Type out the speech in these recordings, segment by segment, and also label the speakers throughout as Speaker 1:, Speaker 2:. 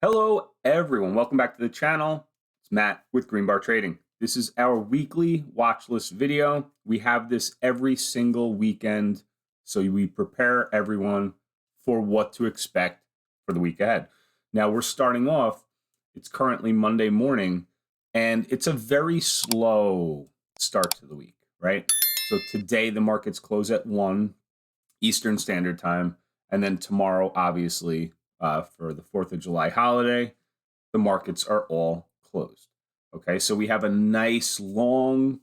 Speaker 1: Hello, everyone. Welcome back to the channel. It's Matt with Green Bar Trading. This is our weekly watch list video. We have this every single weekend, so we prepare everyone for what to expect for the week ahead. Now, we're starting off, it's currently Monday morning, and it's a very slow start to the week, right? So today, the markets close at 1 Eastern Standard Time, and then tomorrow, obviously, for the 4th of July holiday, the markets are all closed. Okay, so we have a nice long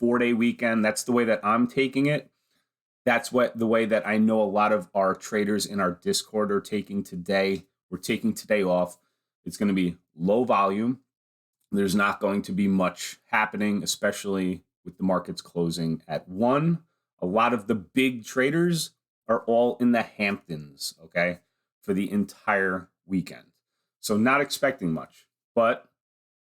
Speaker 1: 4-day weekend. That's the way that I'm taking it. That's the way that I know a lot of our traders in our Discord are taking today. We're taking today off. It's going to be low volume. There's not going to be much happening, especially with the markets closing at 1. A lot of the big traders are all in the Hamptons, okay, for the entire weekend. So not expecting much, but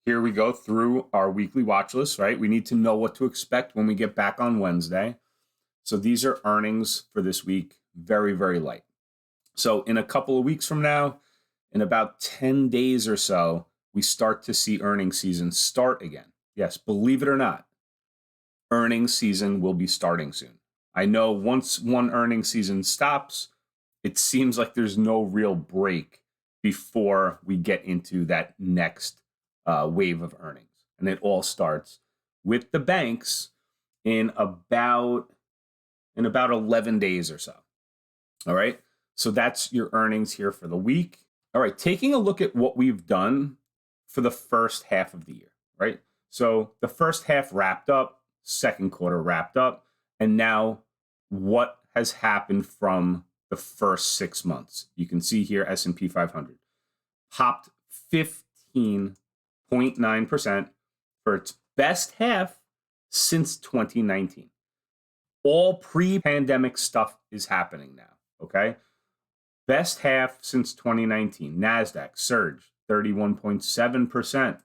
Speaker 1: here we go through our weekly watch list, right? We need to know what to expect when we get back on Wednesday. So these are earnings for this week, very, very light. So in a couple of weeks from now, in about 10 days or so, we start to see earnings season start again. Yes, believe it or not, earnings season will be starting soon. I know once one earnings season stops, it seems like there's no real break before we get into that next wave of earnings. And it all starts with the banks in about 11 days or so. All right. So that's your earnings here for the week. All right. Taking a look at what we've done for the first half of the year, right? So the first half wrapped up, second quarter wrapped up, and now what has happened from the first 6 months. You can see here S&P 500 popped 15.9% for its best half since 2019. All pre-pandemic stuff is happening now, okay? Best half since 2019. NASDAQ surged 31.7%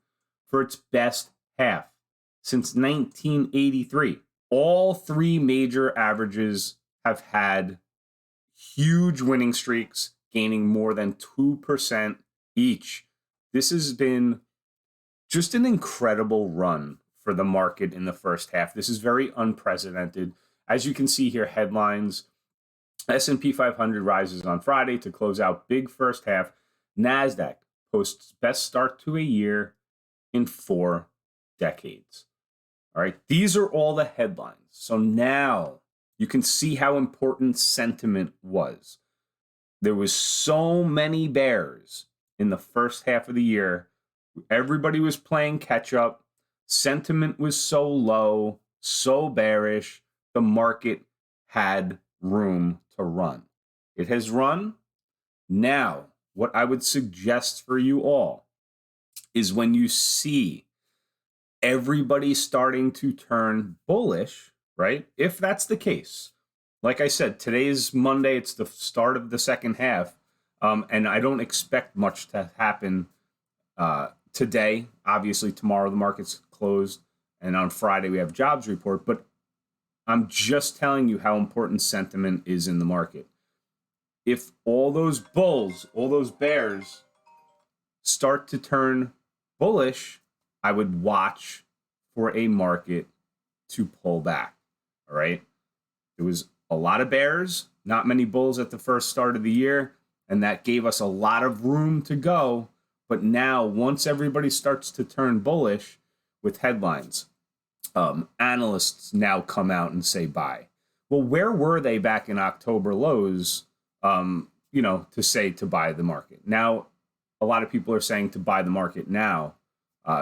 Speaker 1: for its best half since 1983. All three major averages have had huge winning streaks, gaining more than 2% each. This has been just an incredible run for the market in the first half. This is very unprecedented. As you can see here, headlines, S&P 500 rises on Friday to close out big first half. NASDAQ posts best start to a year in 4 decades. All right, these are all the headlines. So now you can see how important sentiment was. There was so many bears in the first half of the year. Everybody was playing catch up. Sentiment was so low, so bearish. The market had room to run. It has run. Now, what I would suggest for you all is when you see everybody starting to turn bullish, right? If that's the case, like I said, today is Monday. It's the start of the second half. And I don't expect much to happen today. Obviously, tomorrow the market's closed. And on Friday, we have jobs report. But I'm just telling you how important sentiment is in the market. If all those bulls, all those bears start to turn bullish, I would watch for a market to pull back. All right. There was a lot of bears, not many bulls at the first start of the year, and that gave us a lot of room to go. But now, once everybody starts to turn bullish with headlines, analysts now come out and say buy. Well, where were they back in October lows, to say to buy the market? Now, a lot of people are saying to buy the market now.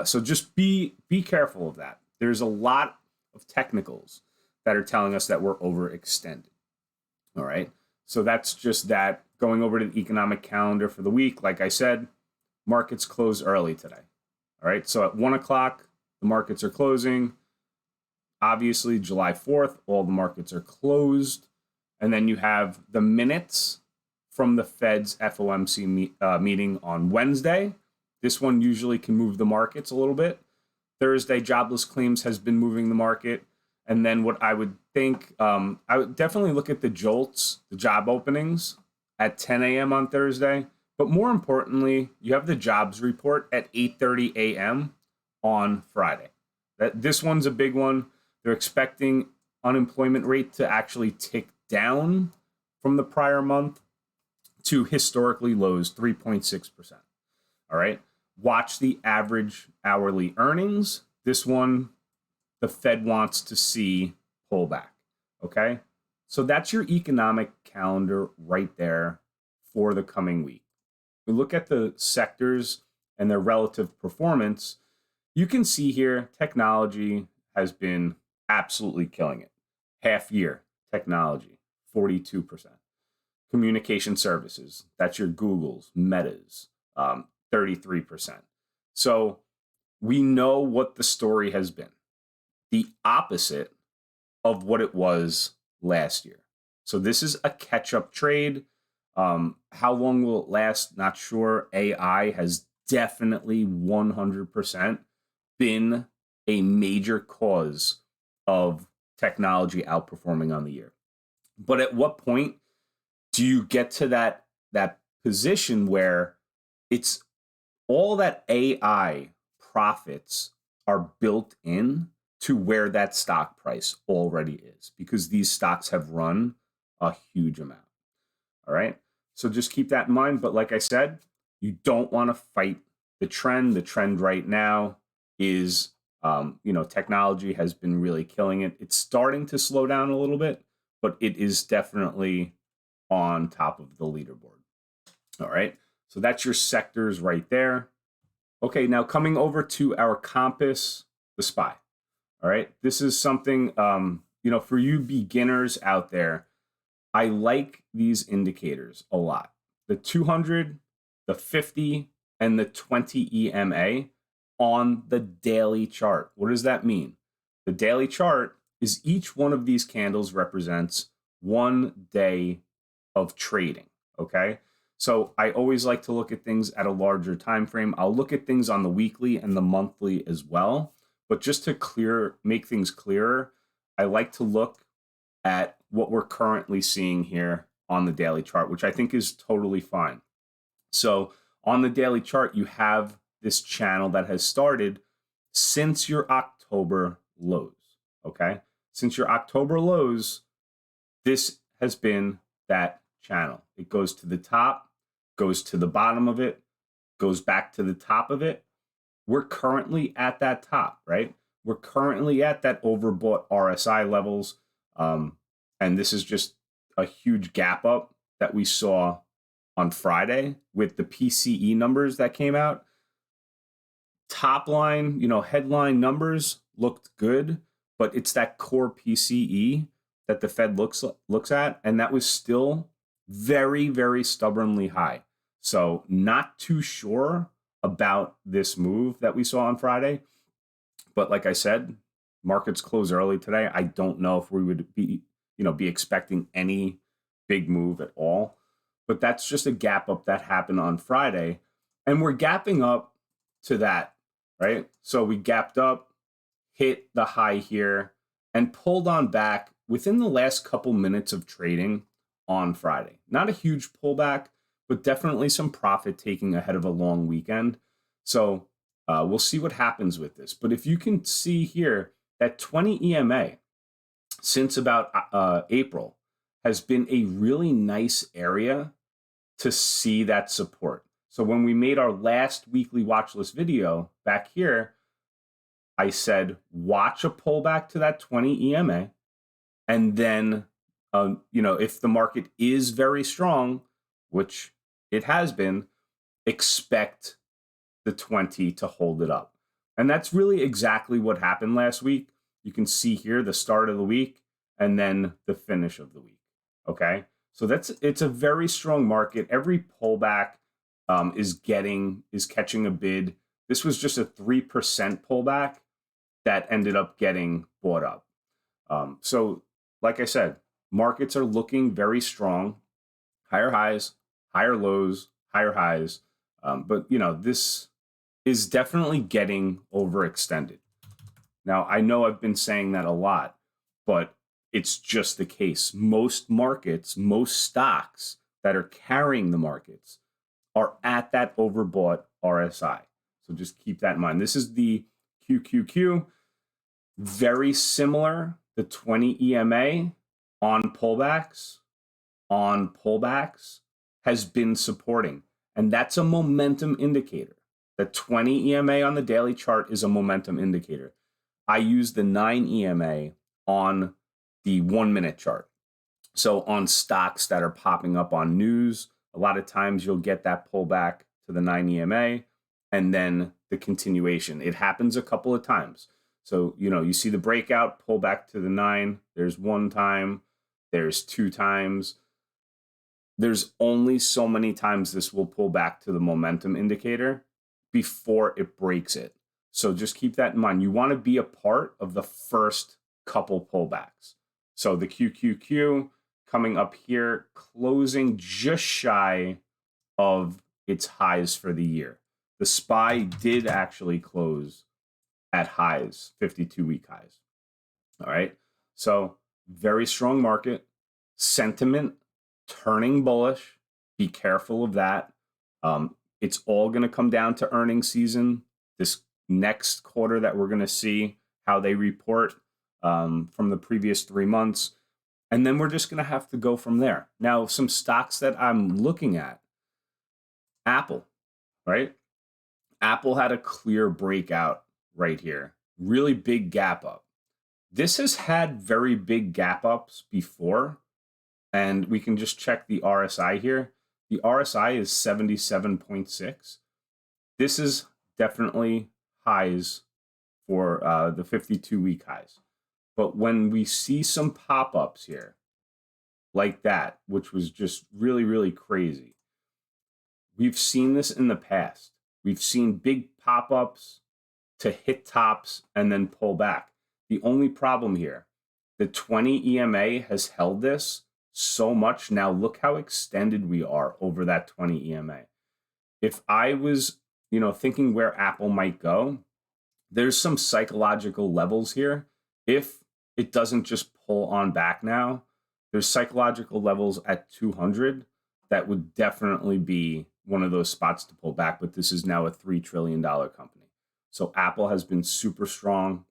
Speaker 1: So just be careful of that. There's a lot of technicals that are telling us that we're overextended. All right. So that's just that. Going over to the economic calendar for the week, like I said, markets close early today. All right. So at 1 o'clock, the markets are closing. Obviously, July 4th, all the markets are closed. And then you have the minutes from the Fed's FOMC meeting on Wednesday. This one usually can move the markets a little bit. Thursday, jobless claims has been moving the market. And then what I would think, I would definitely look at the JOLTS, the job openings at 10 a.m. on Thursday, But more importantly, you have the jobs report at 8:30 a.m. on Friday. This one's a big one. They're expecting unemployment rate to actually tick down from the prior month to historically lows, 3.6%. All right. Watch the average hourly earnings. This one, the Fed wants to see pullback. Okay. So that's your economic calendar right there for the coming week. We look at the sectors and their relative performance. You can see here technology has been absolutely killing it. Half year technology, 42%. Communication services, that's your Googles, Metas, 33%. So we know what the story has been. The opposite of what it was last year. So this is a catch-up trade. How long will it last? Not sure. AI has definitely 100% been a major cause of technology outperforming on the year. But at what point do you get to that position where it's all that AI profits are built in to where that stock price already is, because these stocks have run a huge amount. All right. So just keep that in mind. But like I said, you don't want to fight the trend. The trend right now is, technology has been really killing it. It's starting to slow down a little bit, but it is definitely on top of the leaderboard. All right. So that's your sectors right there. Okay. Now coming over to our compass, the SPY. All right. This is something, for you beginners out there, I like these indicators a lot. The 200, the 50, and the 20 EMA on the daily chart. What does that mean? The daily chart is each one of these candles represents 1 day of trading, okay? So I always like to look at things at a larger time frame. I'll look at things on the weekly and the monthly as well. But just to make things clearer, I like to look at what we're currently seeing here on the daily chart, which I think is totally fine. So on the daily chart, you have this channel that has started since your October lows, okay? Since your October lows, this has been that channel. It goes to the top, goes to the bottom of it, goes back to the top of it. We're currently at that top, right? We're currently at that overbought RSI levels. And this is just a huge gap up that we saw on Friday with the PCE numbers that came out. Top line, headline numbers looked good, but it's that core PCE that the Fed looks at, and that was still very, very stubbornly high. So not too sure about this move that we saw on Friday. But like I said, markets close early today. I don't know if we would be expecting any big move at all. But that's just a gap up that happened on Friday. And we're gapping up to that, right? So we gapped up, hit the high here, and pulled on back within the last couple minutes of trading on Friday. Not a huge pullback, but definitely some profit taking ahead of a long weekend. So we'll see what happens with this. But if you can see here, that 20 EMA since about April has been a really nice area to see that support. So when we made our last weekly watch list video back here, I said, watch a pullback to that 20 EMA. And then, if the market is very strong, which it has been, expect the 20 to hold it up. And that's really exactly what happened last week. You can see here the start of the week and then the finish of the week. Okay. So it's a very strong market. Every pullback is catching a bid. This was just a 3% pullback that ended up getting bought up. So like I said, markets are looking very strong, higher highs, higher lows, higher highs. But this is definitely getting overextended. Now, I know I've been saying that a lot, but it's just the case. Most markets, most stocks that are carrying the markets are at that overbought RSI. So just keep that in mind. This is the QQQ, very similar. The 20 EMA on pullbacks has been supporting. And that's a momentum indicator. The 20 EMA on the daily chart is a momentum indicator. I use the 9 EMA on the 1 minute chart. So on stocks that are popping up on news, a lot of times you'll get that pullback to the 9 EMA and then the continuation. It happens a couple of times. So, you see the breakout, pull back to the 9. There's one time, there's two times. There's only so many times this will pull back to the momentum indicator before it breaks it. So just keep that in mind. You want to be a part of the first couple pullbacks. So the QQQ coming up here, closing just shy of its highs for the year. The SPY did actually close at highs, 52-week highs. All right. So very strong market. Sentiment turning bullish. Be careful of that. It's all going to come down to earnings season. This next quarter that we're going to see how they report from the previous 3 months. And then we're just going to have to go from there. Now, some stocks that I'm looking at. Apple, right? Apple had a clear breakout right here. Really big gap up. This has had very big gap ups before. And we can just check the RSI here. The RSI is 77.6. This is definitely highs for the 52-week highs. But when we see some pop-ups here like that, which was just really, really crazy, we've seen this in the past. We've seen big pop-ups to hit tops and then pull back. The only problem here, the 20 EMA has held this so much. Now look how extended we are over that 20 EMA. If I was, thinking where Apple might go, there's some psychological levels here. If it doesn't just pull on back now, there's psychological levels at 200 that would definitely be one of those spots to pull back. But this is now a $3 trillion company. So Apple has been super strong.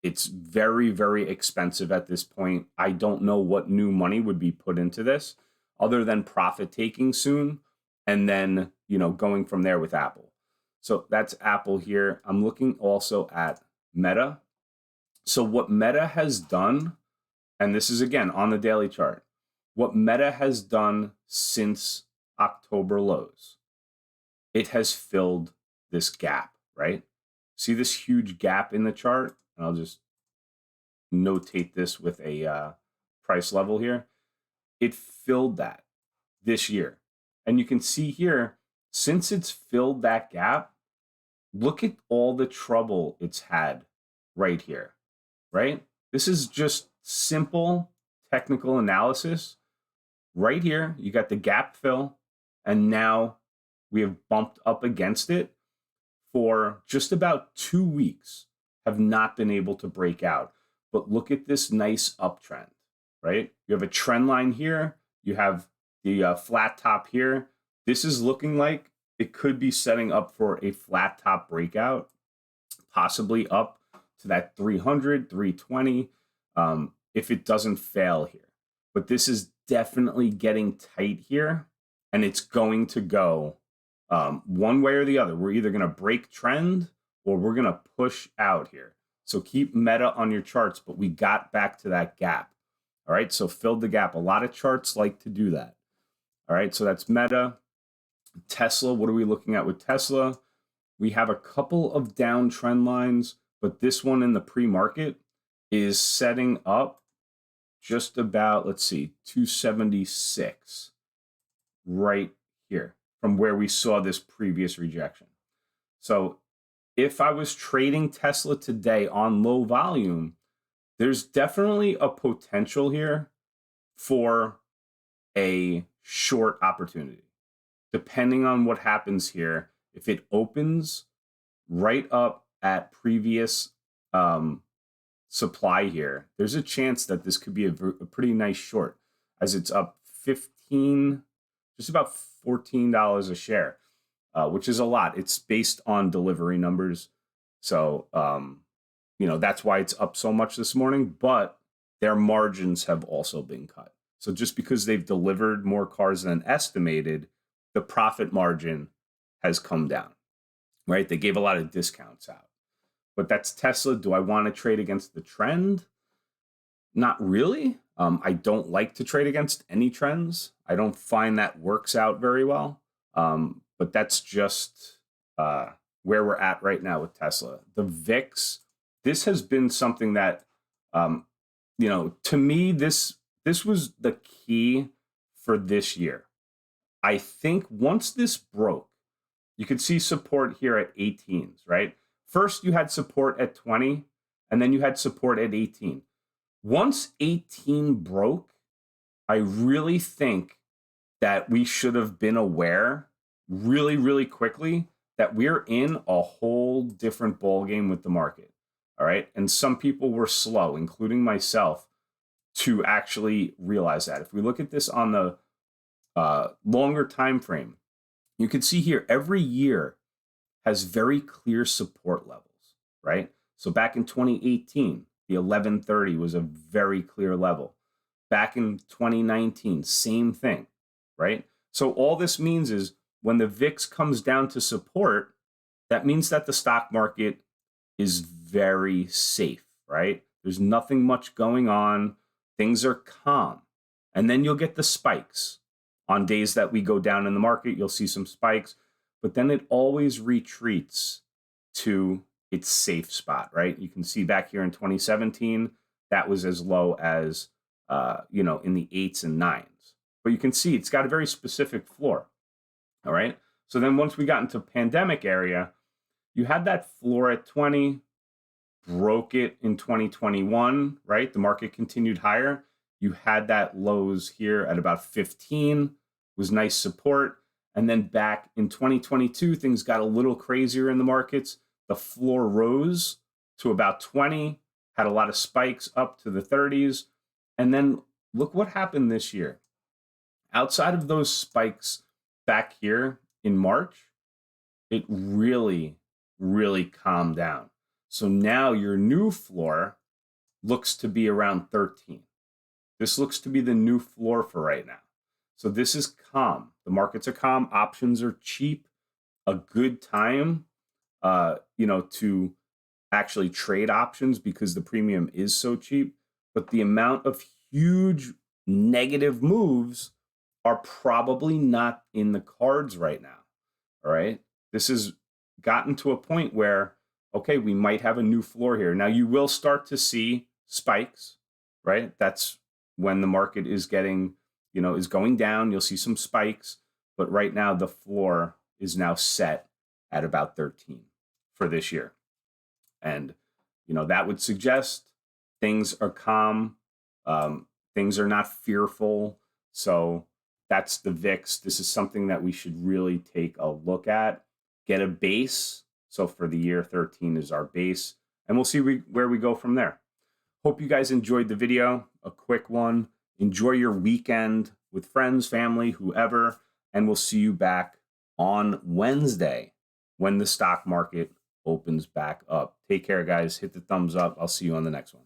Speaker 1: It's very, very expensive at this point. I don't know what new money would be put into this other than profit taking soon. And then, going from there with Apple. So that's Apple here. I'm looking also at Meta. So what Meta has done, and this is again on the daily chart, what Meta has done since October lows, it has filled this gap, right? See this huge gap in the chart? And I'll just notate this with a price level here. It filled that this year. And you can see here, since it's filled that gap, look at all the trouble it's had right here, right? This is just simple technical analysis. Right here, you got the gap fill, and now we have bumped up against it for just about 2 weeks, have not been able to break out. But look at this nice uptrend, right? You have a trend line here. You have the flat top here. This is looking like it could be setting up for a flat top breakout, possibly up to that 300, 320, if it doesn't fail here. But this is definitely getting tight here, and it's going to go one way or the other. We're either going to break trend or we're going to push out here. So keep Meta on your charts, but we got back to that gap. All right, so filled the gap. A lot of charts like to do that. All right, so that's Meta. Tesla, what are we looking at with Tesla? We have a couple of down trend lines, but this one in the pre-market is setting up just about, 276 right here from where we saw this previous rejection. So if I was trading Tesla today on low volume, there's definitely a potential here for a short opportunity. Depending on what happens here, if it opens right up at previous supply here, there's a chance that this could be a pretty nice short, as it's up 15, just about $14 a share, which is a lot. It's based on delivery numbers. So, that's why it's up so much this morning, but their margins have also been cut. So just because they've delivered more cars than estimated, the profit margin has come down, right? They gave a lot of discounts out. But that's Tesla. Do I want to trade against the trend? Not really. I don't like to trade against any trends. I don't find that works out very well. But that's just where we're at right now with Tesla. The VIX, this has been something that, to me, this was the key for this year. I think once this broke, you could see support here at 18s, right? First, you had support at 20, and then you had support at 18. Once 18 broke, I really think that we should have been aware really, really quickly that we're in a whole different ballgame with the market, all right? And some people were slow, including myself, to actually realize that. If we look at this on the longer time frame, you can see here every year has very clear support levels, right? So back in 2018, the 1130 was a very clear level. Back in 2019, same thing, right? So all this means is when the VIX comes down to support, that means that the stock market is very safe, right? There's nothing much going on. Things are calm. And then you'll get the spikes. On days that we go down in the market, you'll see some spikes, but then it always retreats to its safe spot, right? You can see back here in 2017, that was as low as, in the 8s and 9s. But you can see it's got a very specific floor, all right? So then once we got into pandemic area, you had that floor at 20, broke it in 2021, right? The market continued higher. You had that lows here at about 15, was nice support. And then back in 2022, things got a little crazier in the markets. The floor rose to about 20, had a lot of spikes up to the 30s. And then look what happened this year. Outside of those spikes back here in March, it really, really calmed down. So now your new floor looks to be around 13. This looks to be the new floor for right now. So this is calm. The markets are calm. Options are cheap. A good time, to actually trade options because the premium is so cheap. But the amount of huge negative moves are probably not in the cards right now. All right. This has gotten to a point where, okay, we might have a new floor here. Now you will start to see spikes, right? That's when the market is getting, is going down. You'll see some spikes, but right now the floor is now set at about 13 for this year. And, that would suggest things are calm. Things are not fearful. So that's the VIX. This is something that we should really take a look at, get a base. So for the year, 13 is our base, and we'll see where we go from there. Hope you guys enjoyed the video, a quick one. Enjoy your weekend with friends, family, whoever, and we'll see you back on Wednesday when the stock market opens back up. Take care, guys. Hit the thumbs up. I'll see you on the next one.